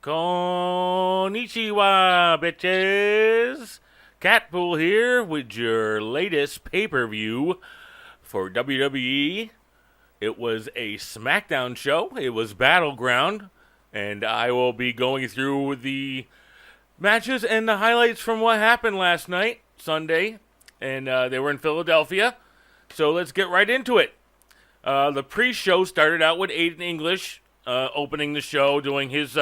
Konnichiwa, bitches! Catpool here with your latest pay-per-view for WWE. It was a SmackDown show. It was Battleground. And I will be going through the matches and the highlights from what happened last night, Sunday. And they were in Philadelphia. So let's get right into it. The pre-show started out with Aiden English opening the show, doing his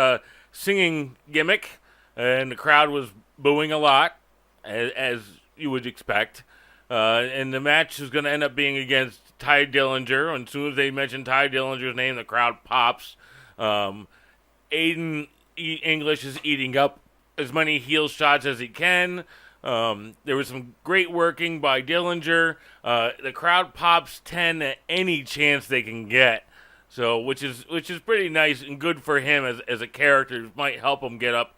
singing gimmick, and the crowd was booing a lot, as you would expect. And the match is going to end up being against Ty Dillinger. And as soon as they mention Ty Dillinger's name, the crowd pops. Aiden English is eating up as many heel shots as he can. There was some great working by Dillinger. The crowd pops 10 at any chance they can get. So, which is pretty nice and good for him as a character. It might help him get up,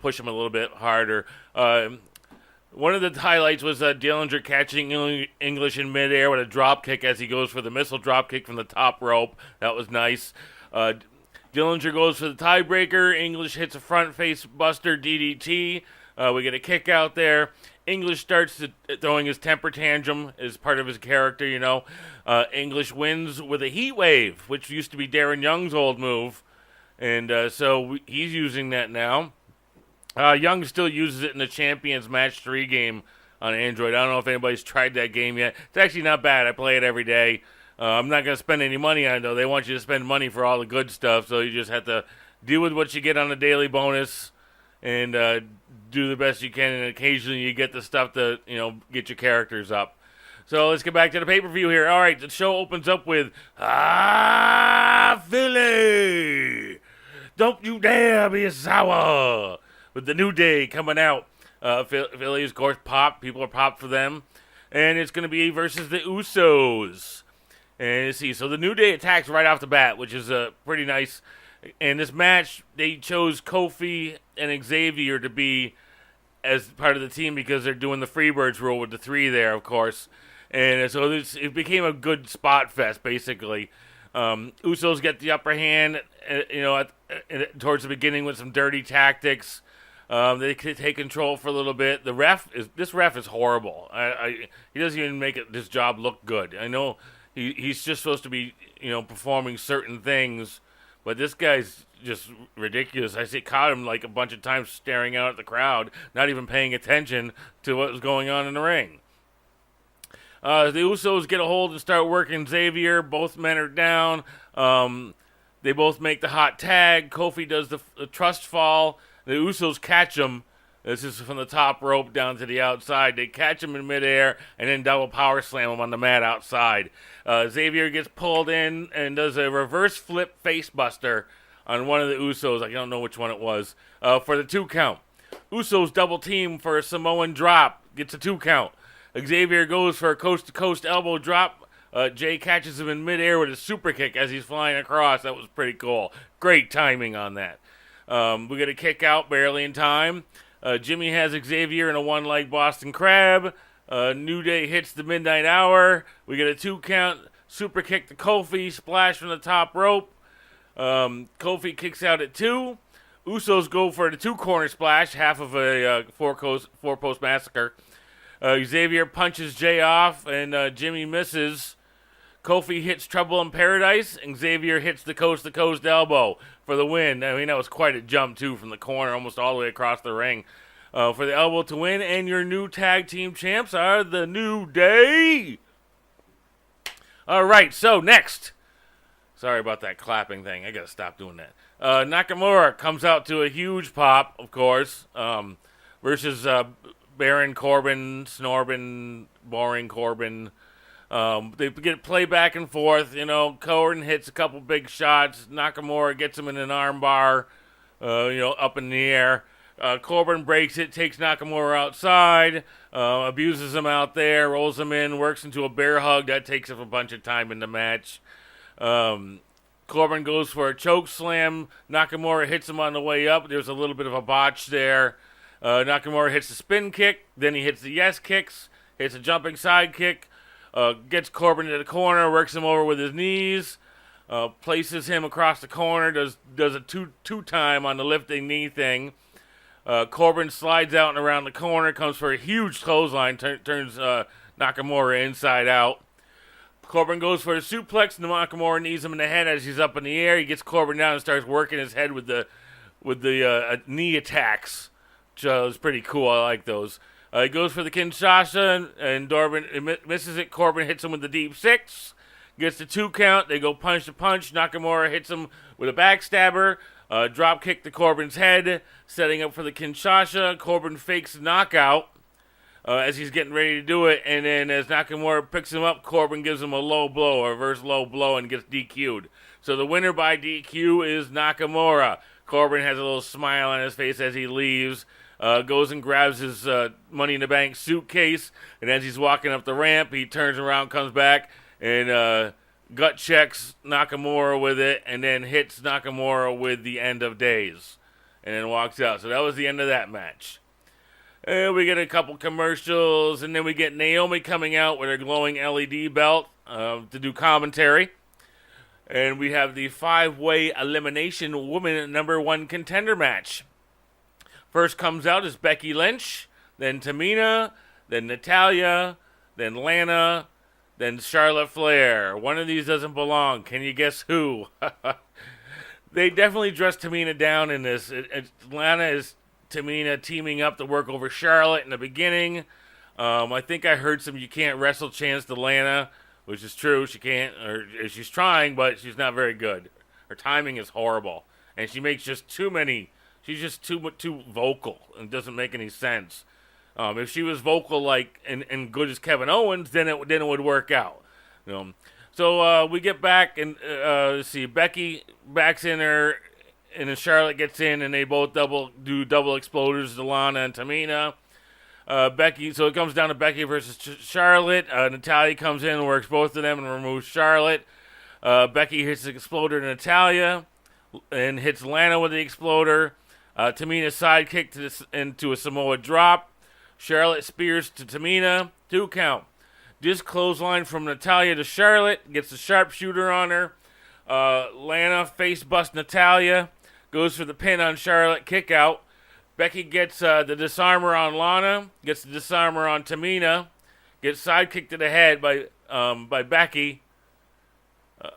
push him a little bit harder. One of the highlights was Dillinger catching English in midair with a drop kick as he goes for the missile drop kick from the top rope. That was nice. Dillinger goes for the tiebreaker. English hits a front face buster DDT. We get a kick out there. English starts throwing his temper tantrum as part of his character, English wins with a heat wave, which used to be Darren Young's old move. And so he's using that now. Young still uses it in the Champions Match 3 game on Android. I don't know if anybody's tried that game yet. It's actually not bad. I play it every day. I'm not going to spend any money on it, though. They want you to spend money for all the good stuff, so you just have to deal with what you get on the daily bonus and do the best you can, and occasionally you get the stuff to, get your characters up. So let's get back to the pay-per-view here. All right, the show opens up with, Philly! Don't you dare be sour! With the New Day coming out. Philly, of course, popped. People are popped for them. And it's going to be versus the Usos. And let's see, so the New Day attacks right off the bat, which is pretty nice. In this match, they chose Kofi and Xavier to be as part of the team because they're doing the Freebirds rule with the 3 there, of course. And so it became a good spot fest, basically. Usos get the upper hand, towards the beginning with some dirty tactics. They take control for a little bit. This ref is horrible. He doesn't even make this job look good. I know he's just supposed to be, performing certain things, but this guy's just ridiculous. I caught him like a bunch of times staring out at the crowd, not even paying attention to what was going on in the ring. The Usos get a hold and start working Xavier. Both men are down. They both make the hot tag. Kofi does the trust fall. The Usos catch him. This is from the top rope down to the outside. They catch him in midair and then double power slam him on the mat outside. Xavier gets pulled in and does a reverse flip face buster on one of the Usos. I don't know which one it was. For the 2 count. Usos double team for a Samoan drop. Gets a 2 count. Xavier goes for a coast to coast elbow drop. Jay catches him in midair with a super kick as he's flying across. That was pretty cool. Great timing on that. We get a kick out barely in time. Jimmy has Xavier in a 1-leg Boston Crab. New Day hits the midnight hour. We get a 2 count. Super kick to Kofi. Splash from the top rope. Kofi kicks out at 2. Usos go for the 2 corner splash. Half of a 4-post massacre. Xavier punches Jay off and Jimmy misses. Kofi hits Trouble in Paradise, and Xavier hits the coast-to-coast elbow for the win. I mean, that was quite a jump, too, from the corner almost all the way across the ring. For the elbow to win, and your new tag team champs are the New Day. All right, so next. Sorry about that clapping thing. I got to stop doing that. Nakamura comes out to a huge pop, of course, versus Baron Corbin, Snorbin, Boring Corbin. They get play back and forth. Corbin hits a couple big shots. Nakamura gets him in an arm bar, up in the air. Corbin breaks it, takes Nakamura outside, abuses him out there, rolls him in, works into a bear hug. That takes up a bunch of time in the match. Corbin goes for a choke slam. Nakamura hits him on the way up. There's a little bit of a botch there. Nakamura hits the spin kick. Then he hits the yes kicks. Hits a jumping side kick. Gets Corbin to the corner. Works him over with his knees. places him across the corner, does a two-time on the lifting knee thing. Corbin slides out and around the corner, comes for a huge clothesline, turns Nakamura inside out. Corbin goes for a suplex, and Nakamura knees him in the head as he's up in the air. He gets Corbin down and starts working his head with the knee attacks, which is pretty cool. I like those. He goes for the Kinshasa, and Corbin misses it. Corbin hits him with the deep six, gets the 2 count. They go punch to punch. Nakamura hits him with a backstabber. Drop kick to Corbin's head, setting up for the Kinshasa. Corbin fakes a knockout as he's getting ready to do it, and then as Nakamura picks him up, Corbin gives him a low blow, a reverse low blow, and gets DQ'd. So the winner by DQ is Nakamura. Corbin has a little smile on his face as he leaves, goes and grabs his Money in the Bank suitcase, and as he's walking up the ramp, he turns around, comes back, and gut checks Nakamura with it, and then hits Nakamura with the End of Days, and then walks out. So that was the end of that match. And we get a couple commercials, and then we get Naomi coming out with her glowing LED belt to do commentary. And we have the 5-way elimination woman #1 contender match. First comes out is Becky Lynch, then Tamina, then Natalya, then Lana, then Charlotte Flair. One of these doesn't belong. Can you guess who? They definitely dressed Tamina down in this. Lana is Tamina teaming up to work over Charlotte in the beginning. I think I heard some "you can't wrestle" chants to Lana, which is true. She can't, or she's trying, but she's not very good. Her timing is horrible, and she makes just too many. She's just too vocal and doesn't make any sense. If she was vocal like and good as Kevin Owens, then it would work out. So we get back and see Becky backs in her, and then Charlotte gets in, and they both do double exploders to Lana and Tamina. Becky, so it comes down to Becky versus Charlotte. Natalya comes in and works both of them and removes Charlotte. Becky hits the exploder to Natalya and hits Lana with the exploder. Tamina sidekick into a Samoa drop. Charlotte spears to Tamina, 2 count. This clothesline from Natalya to Charlotte, gets the sharpshooter on her. Lana face busts Natalya, goes for the pin on Charlotte, kick out. Becky gets the disarmor on Lana, gets the disarmor on Tamina, gets sidekicked to the head by Becky.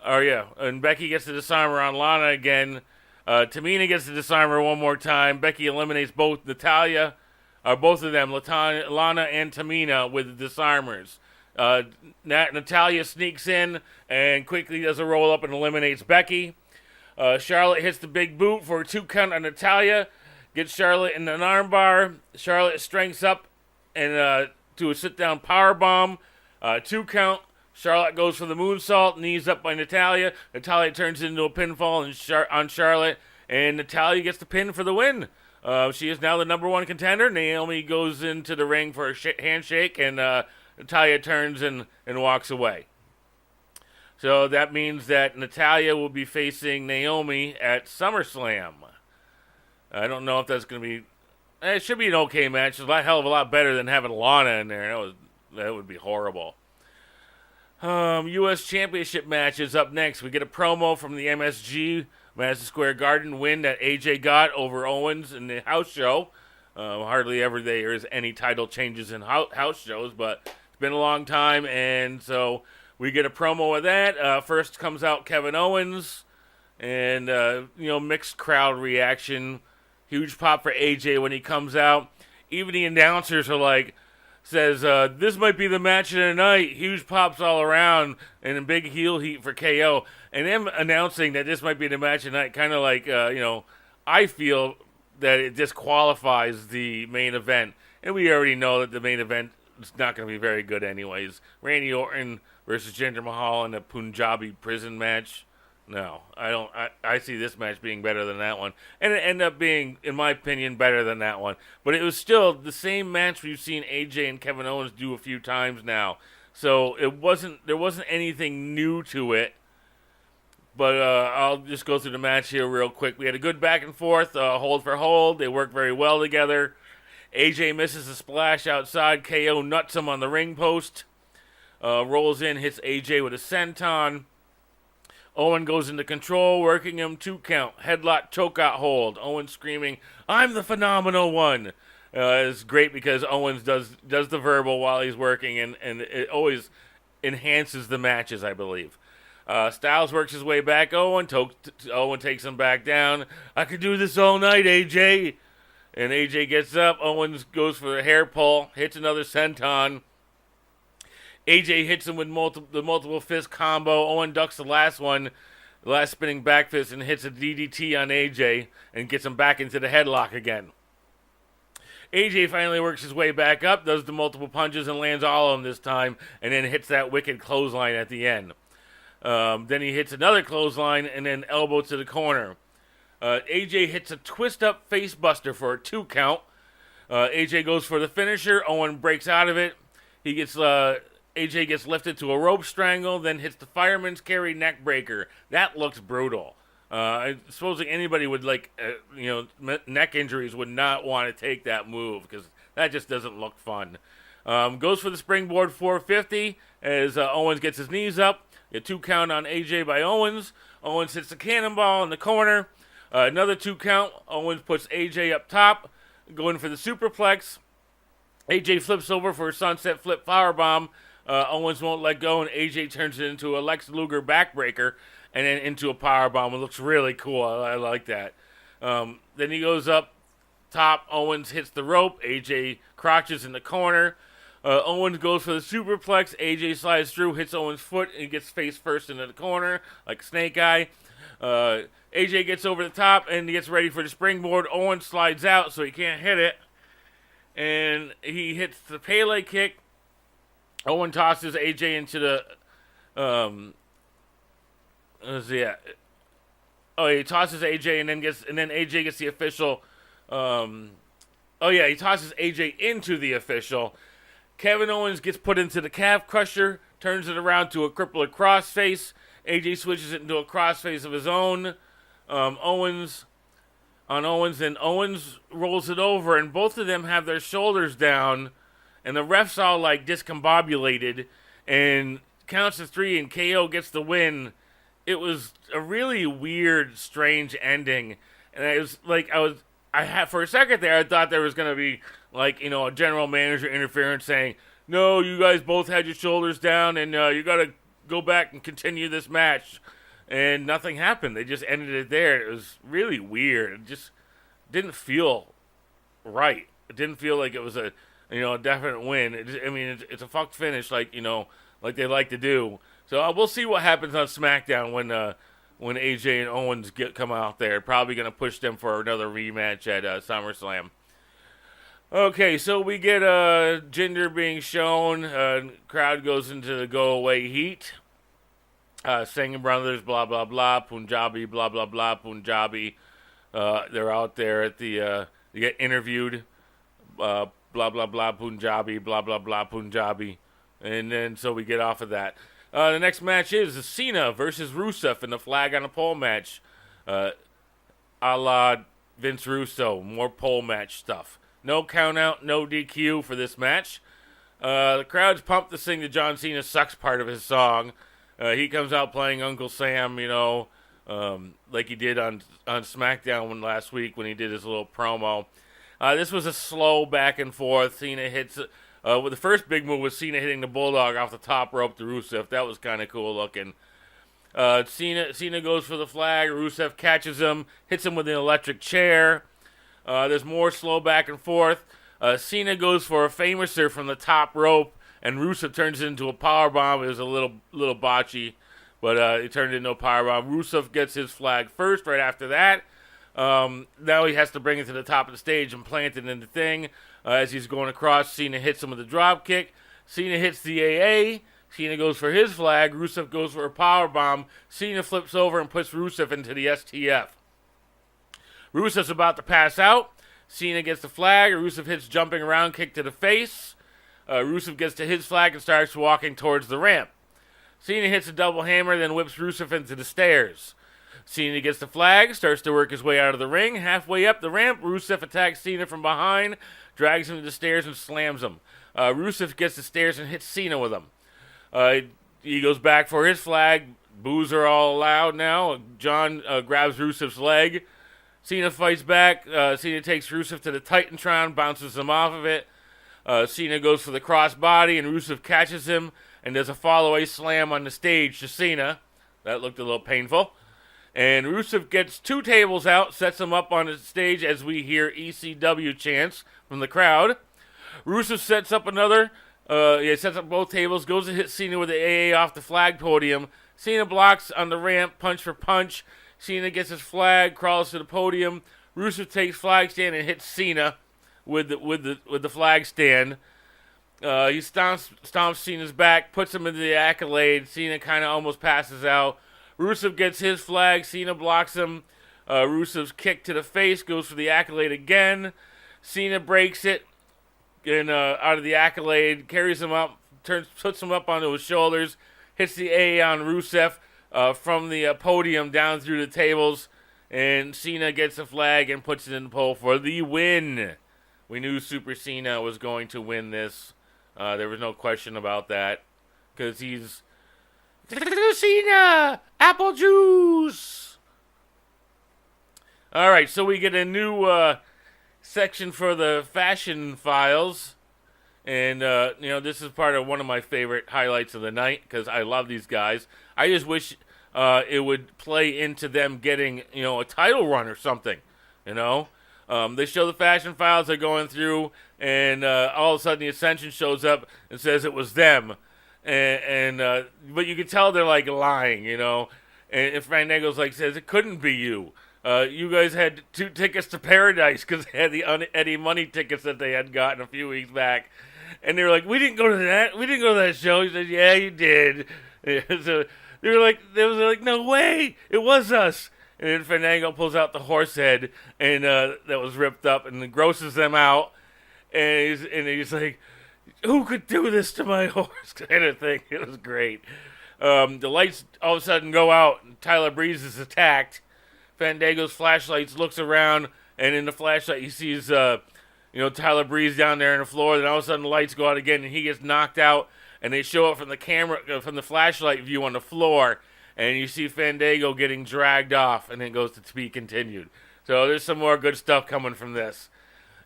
And Becky gets the disarmor on Lana again. Tamina gets the disarmor one more time. Becky eliminates both of them, Lana and Tamina, with the disarmers. Natalya sneaks in and quickly does a roll up and eliminates Becky. Charlotte hits the big boot for a 2 count on Natalya. Gets Charlotte in an armbar. Charlotte strengths up and to a sit-down powerbomb. 2 count. Charlotte goes for the moonsault. Knees up by Natalya. Natalya turns it into a pinfall on Charlotte. And Natalya gets the pin for the win. She is now the #1 contender. Naomi goes into the ring for a handshake. And Natalya turns and walks away. So that means that Natalya will be facing Naomi at SummerSlam. I don't know if that's going to be... It should be an okay match. It's a hell of a lot better than having Lana in there. That would be horrible. U.S. Championship match is up next. We get a promo from the MSG, Madison Square Garden win that AJ got over Owens in the house show. Hardly ever there is any title changes in house shows, but it's been a long time, and so we get a promo of that. First comes out Kevin Owens, and mixed crowd reaction. Huge pop for AJ when he comes out. Even the announcers are says, this might be the match of the night. Huge pops all around, and a big heel heat for KO. And them announcing that this might be the match of the night, kind of I feel that it disqualifies the main event. And we already know that the main event is not going to be very good anyways. Randy Orton versus Jinder Mahal in a Punjabi prison match. No, I don't. I see this match being better than that one. And it ended up being, in my opinion, better than that one. But it was still the same match we've seen AJ and Kevin Owens do a few times now. So there wasn't anything new to it. But I'll just go through the match here real quick. We had a good back and forth, hold for hold. They worked very well together. AJ misses a splash outside. KO nuts him on the ring post. Rolls in, hits AJ with a senton. Owen goes into control, working him 2 count. Headlock chokeout hold. Owen screaming, "I'm the phenomenal one." It's great because Owens does the verbal while he's working, and it always enhances the matches, I believe. Styles works his way back. Owen takes him back down. "I could do this all night, AJ." And AJ gets up. Owens goes for the hair pull, hits another senton. AJ hits him with the multiple fist combo. Owen ducks the last spinning back fist, and hits a DDT on AJ and gets him back into the headlock again. AJ finally works his way back up, does the multiple punches and lands all of them this time, and then hits that wicked clothesline at the end. Then he hits another clothesline and then elbow to the corner. AJ hits a twist-up face buster for a 2 count. AJ goes for the finisher. Owen breaks out of it. AJ gets lifted to a rope strangle, then hits the fireman's carry neck breaker. That looks brutal. Supposing anybody with neck injuries would not want to take that move because that just doesn't look fun. Goes for the springboard 450 as Owens gets his knees up. A 2 count on AJ by Owens. Owens hits the cannonball in the corner. Another 2 count. Owens puts AJ up top, going for the superplex. AJ flips over for a sunset flip powerbomb. Owens won't let go, and AJ turns it into a Lex Luger backbreaker and then into a powerbomb. It looks really cool. I like that. Then he goes up top. Owens hits the rope. AJ crouches in the corner. Owens goes for the superplex. AJ slides through, hits Owens' foot, and gets face first into the corner like Snake Eye. AJ gets over the top and gets ready for the springboard. Owens slides out so he can't hit it. And he hits the Pele kick. Owen tosses AJ into the he tosses AJ and then AJ gets the official he tosses AJ into the official. Kevin Owens gets put into the calf crusher, turns it around to a crippler crossface. AJ switches it into a crossface of his own. Owens rolls it over, and both of them have their shoulders down, and the ref's all like discombobulated, and counts to 3, and KO gets the win. It was a really weird, strange ending, and it was like for a second there, I thought there was gonna be a general manager interference saying, "No, you guys both had your shoulders down, and you gotta go back and continue this match." And nothing happened. They just ended it there. It was really weird. It just didn't feel right. It didn't feel like it was a definite win. It's a fucked finish, like they like to do. So we'll see what happens on SmackDown when AJ and Owens come out there. Probably going to push them for another rematch at SummerSlam. Okay, so we get Jinder being shown. Crowd goes into the go-away heat. Singing Brothers, blah, blah, blah, Punjabi, blah, blah, blah, Punjabi. They're out there at they get interviewed, blah, blah, blah, Punjabi, blah, blah, blah, Punjabi. And then, so we get off of that. The next match is Cena versus Rusev in the flag on a pole match. A la Vince Russo, more pole match stuff. No count out, no DQ for this match. The crowd's pumped to sing the John Cena sucks part of his song. He comes out playing Uncle Sam, like he did on SmackDown last week when he did his little promo. This was a slow back and forth. Cena hits the first big move was Cena hitting the Bulldog off the top rope to Rusev. That was kind of cool looking. Cena goes for the flag. Rusev catches him, hits him with an electric chair. There's more slow back and forth. Cena goes for a famouser from the top rope, and Rusev turns it into a powerbomb. It was a little botchy, but it turned into a powerbomb. Rusev gets his flag first. Right after that, now he has to bring it to the top of the stage and plant it in the thing. As he's going across, Cena hits him with a drop kick. Cena hits the AA. Cena goes for his flag. Rusev goes for a powerbomb. Cena flips over and puts Rusev into the STF. Rusev's about to pass out. Cena gets the flag. Rusev hits jumping around kick to the face. Rusev gets to his flag and starts walking towards the ramp. Cena hits a double hammer, then whips Rusev into the stairs. Cena gets the flag, starts to work his way out of the ring. Halfway up the ramp, Rusev attacks Cena from behind, drags him to the stairs and slams him. Rusev gets the stairs and hits Cena with him. He goes back for his flag, boos are all allowed now. John grabs Rusev's leg. Cena fights back. Cena takes Rusev to the Titantron, bounces him off of it. Cena goes for the crossbody, and Rusev catches him and does a fall-away slam on the stage to Cena. That looked a little painful. And Rusev gets 2 tables out, sets them up on the stage as we hear ECW chants from the crowd. Rusev sets up another. Sets up both tables, goes to hit Cena with the AA off the flag podium. Cena blocks on the ramp, punch for punch. Cena gets his flag, crawls to the podium. Rusev takes flag stand and hits Cena with the flag stand. He stomps Cena's back, puts him into the accolade. Cena kind of almost passes out. Rusev gets his flag. Cena blocks him. Rusev's kick to the face goes for the accolade again. Cena breaks it. And out of the accolade, carries him up, puts him up onto his shoulders, hits the A on Rusev from the podium down through the tables, and Cena gets the flag and puts it in the pole for the win. We knew Super Cena was going to win this. There was no question about that, because he's Cena, apple juice. All right, so we get a new section for the fashion files, and this is part of one of my favorite highlights of the night because I love these guys. I just wish it would play into them getting a title run or something. They show the fashion files they're going through, and all of a sudden the Ascension shows up and says it was them, but you can tell they're like lying, and Fandango's like says it couldn't be you. You guys had 2 tickets to Paradise because they had the Eddie Money tickets that they had gotten a few weeks back. And they were like, we didn't go to that. We didn't go to that show. He said, yeah, you did. So they was like, no way. It was us. And then Fandango pulls out the horse head and that was ripped up and grosses them out. And he's like, who could do this to my horse? Kind of thing. It was great. The lights all of a sudden go out and Tyler Breeze is attacked. Fandango's flashlights looks around, and in the flashlight he sees, Tyler Breeze down there on the floor. Then all of a sudden the lights go out again, and he gets knocked out. And they show it from the camera, from the flashlight view on the floor, and you see Fandango getting dragged off, and then it goes to be continued. So there's some more good stuff coming from this.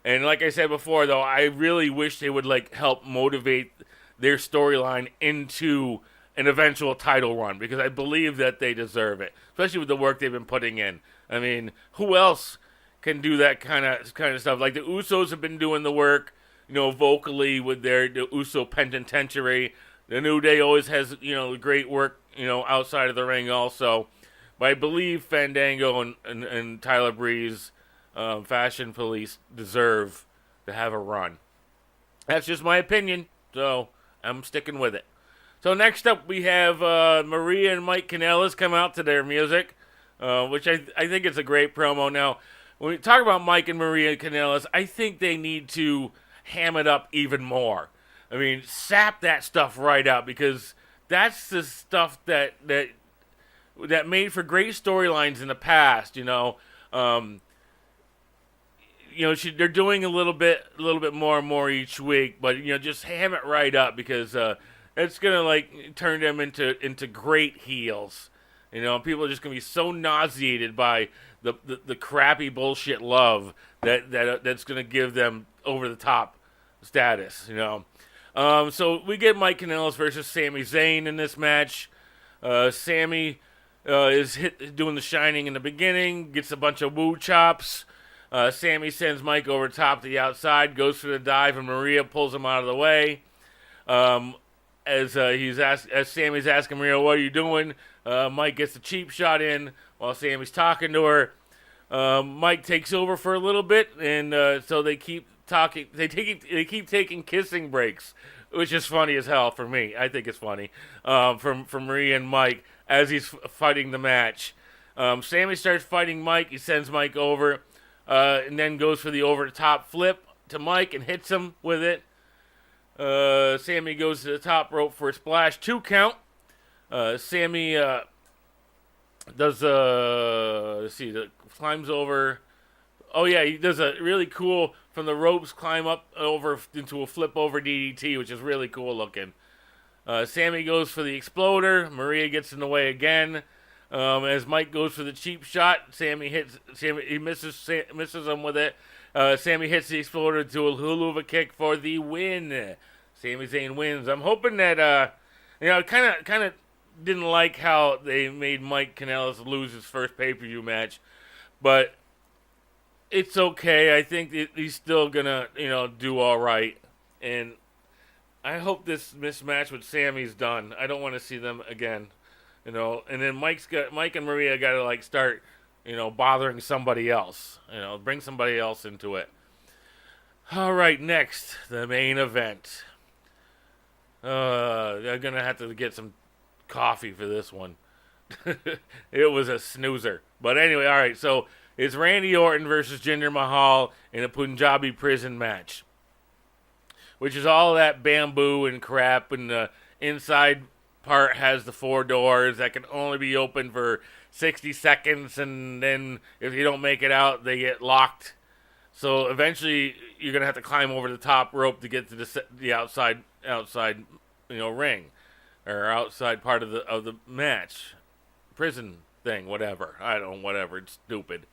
And like I said before, though, I really wish they would help motivate their storyline into an eventual title run, because I believe that they deserve it, especially with the work they've been putting in. I mean, who else can do that kind of stuff? Like the Usos have been doing the work, vocally with the Uso Penitentiary. The New Day always has, great work, outside of the ring also. But I believe Fandango and Tyler Breeze, Fashion Police, deserve to have a run. That's just my opinion, so I'm sticking with it. So next up, we have Maria and Mike Kanellis come out to their music, which I think is a great promo. Now, when we talk about Mike and Maria Kanellis, I think they need to ham it up even more. I mean, sap that stuff right out, because that's the stuff that made for great storylines in the past. They're doing a little bit more and more each week, but just ham it right up, because it's gonna turn them into great heels. People are just gonna be so nauseated by the crappy bullshit love that's gonna give them over the top status. So we get Mike Kanellis versus Sami Zayn in this match. Sami is doing the Shining in the beginning, gets a bunch of woo chops. Sami sends Mike over top to the outside, goes for the dive, and Maria pulls him out of the way. As Sami's asking Maria, what are you doing? Mike gets the cheap shot in while Sami's talking to her. Mike takes over for a little bit, and so they keep talking. They keep taking kissing breaks, which is funny as hell for me. I think it's funny from Maria and Mike as he's fighting the match. Sami starts fighting Mike. He sends Mike over, and then goes for the over-the-top flip to Mike and hits him with it. Sami goes to the top rope for a splash 2 count. Sami climbs over. Oh yeah, he does a really cool from the ropes climb up over into a flip over DDT, which is really cool looking. Sammy goes for the exploder. Maria gets in the way again. As Mike goes for the cheap shot, Sammy misses him with it. Sammy hits the exploder to a hula kick for the win. Sami Zayn wins. I'm hoping that kind of didn't like how they made Mike Kanellis lose his first pay-per-view match, but it's okay. I think he's still gonna do all right, and I hope this mismatch with Sammy's done. I don't want to see them again, and then Mike and Maria got to start bothering somebody else, bring somebody else into it. All right, next, the main event. They're gonna have to get some coffee for this one. It was a snoozer. But anyway, all right, so it's Randy Orton versus Jinder Mahal in a Punjabi prison match, which is all that bamboo and crap, and the inside part has the 4 doors that can only be opened for 60 seconds, and then if you don't make it out, they get locked. So eventually you're going to have to climb over the top rope to get to the outside ring, or outside part of the match, prison thing, whatever. It's stupid.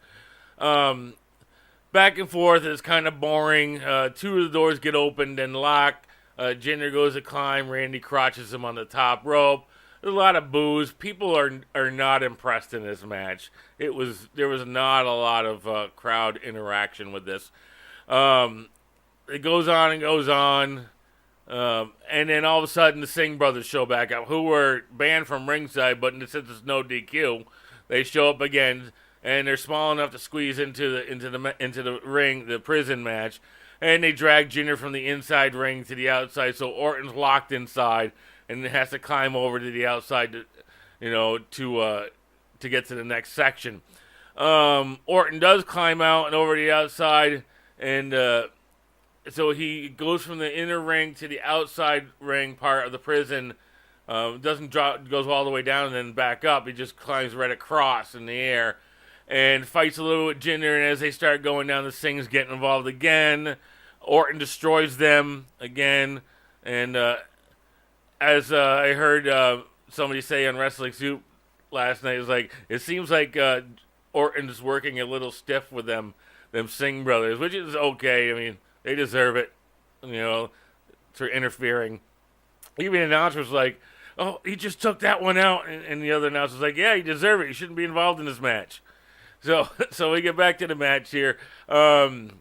Back and forth is kind of boring. 2 of the doors get opened and locked. Jinder goes to climb. Randy crotches him on the top rope. There's a lot of boos. People are not impressed in this match. There was not a lot of crowd interaction with this. It goes on and goes on. And then all of a sudden, the Singh brothers show back up, who were banned from ringside, but since there's no DQ, they show up again, and they're small enough to squeeze into the ring, the prison match, and they drag Jinder from the inside ring to the outside, so Orton's locked inside and has to climb over to the outside, to get to the next section. Orton does climb out and over the outside, and so he goes from the inner ring to the outside ring part of the prison. Doesn't drop, goes all the way down and then back up. He just climbs right across in the air and fights a little with Jinder. And as they start going down, the Singhs get involved again. Orton destroys them again. And as I heard somebody say on Wrestling Soup last night, it seems like Orton's working a little stiff with them Singh brothers, which is okay. I mean, they deserve it, for interfering. Even the announcer was like, "Oh, he just took that one out," and the other announcer was like, "Yeah, he deserved it. He shouldn't be involved in this match." So we get back to the match here. Jinder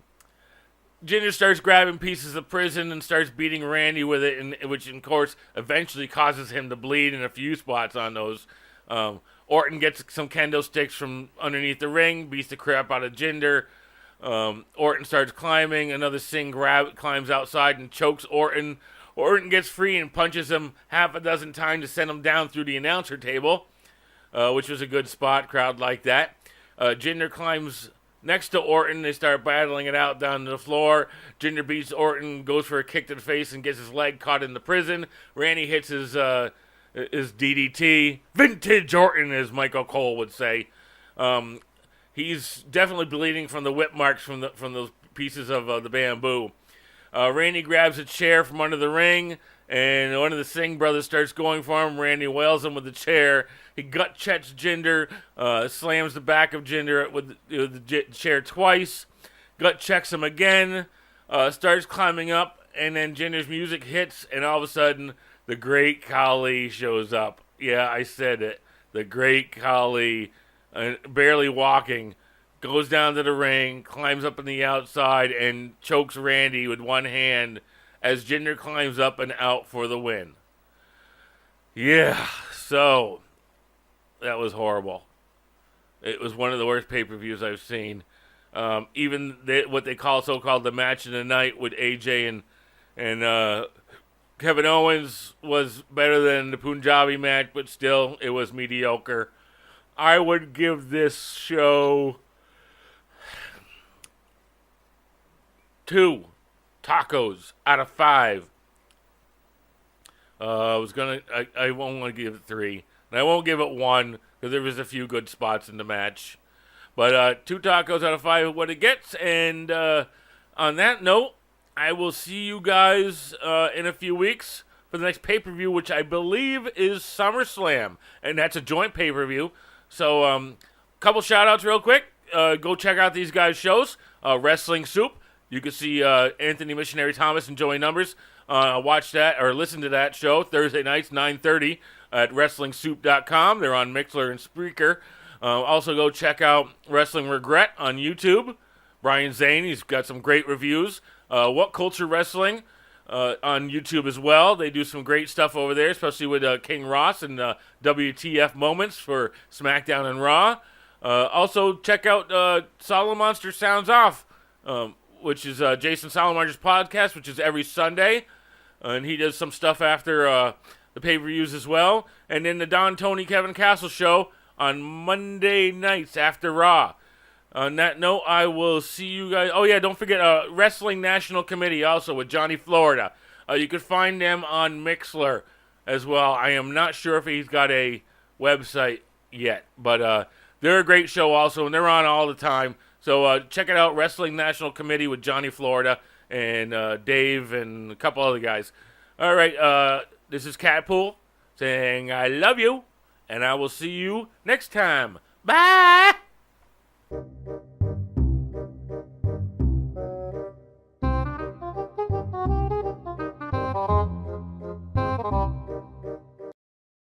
starts grabbing pieces of prison and starts beating Randy with it, which, of course, eventually causes him to bleed in a few spots on those. Orton gets some kendo sticks from underneath the ring, beats the crap out of Jinder. Orton starts climbing. Another Singh climbs outside and chokes Orton. Orton gets free and punches him half a dozen times to send him down through the announcer table, which was a good spot. Crowd liked that. Jinder climbs next to Orton. They start battling it out down to the floor. Jinder beats Orton, goes for a kick to the face, and gets his leg caught in the prison. Randy hits his DDT. Vintage Orton, as Michael Cole would say. He's definitely bleeding from the whip marks from those pieces of the bamboo. Randy grabs a chair from under the ring, and one of the Singh brothers starts going for him. Randy wails him with the chair. He gut checks Jinder, slams the back of Jinder with the chair twice, gut checks him again, starts climbing up, and then Jinder's music hits, and all of a sudden, the Great Khali shows up. Yeah, I said it. The Great Khali, barely walking, goes down to the ring, climbs up on the outside, and chokes Randy with one hand as Jinder climbs up and out for the win. Yeah, so that was horrible. It was one of the worst pay-per-views I've seen. Even what they call so-called the match of the night with AJ and Kevin Owens was better than the Punjabi match, but still, it was mediocre. I would give this show 2 tacos out of 5. I won't want to give it 3. And I won't give it 1 because there was a few good spots in the match. But 2 tacos out of 5 is what it gets. And on that note, I will see you guys in a few weeks for the next pay-per-view, which I believe is SummerSlam, and that's a joint pay-per-view. So, couple shout-outs real quick. Go check out these guys' shows. Wrestling Soup. You can see Anthony Missionary Thomas and Joey Numbers. Watch that or listen to that show Thursday nights, 9:30 at WrestlingSoup.com. They're on Mixler and Spreaker. Also, go check out Wrestling Wregret on YouTube. Brian Zane, he's got some great reviews. WhatCulture Wrestling on YouTube as well. They do some great stuff over there, especially with King Ross and WTF moments for SmackDown and Raw. Also, check out Solomonster Sounds Off, which is Jason Solomonster's podcast, which is every Sunday. And he does some stuff after the pay-per-views as well. And then the Don, Tony, Kevin Castle show on Monday nights after Raw. On that note, I will see you guys. Oh, yeah, don't forget Wrestling National Committee also with Johnny Florida. You can find them on Mixler as well. I am not sure if he's got a website yet, but they're a great show also, and they're on all the time. So check it out, Wrestling National Committee with Johnny Florida and Dave and a couple other guys. All right, this is Catpool saying I love you, and I will see you next time. Bye!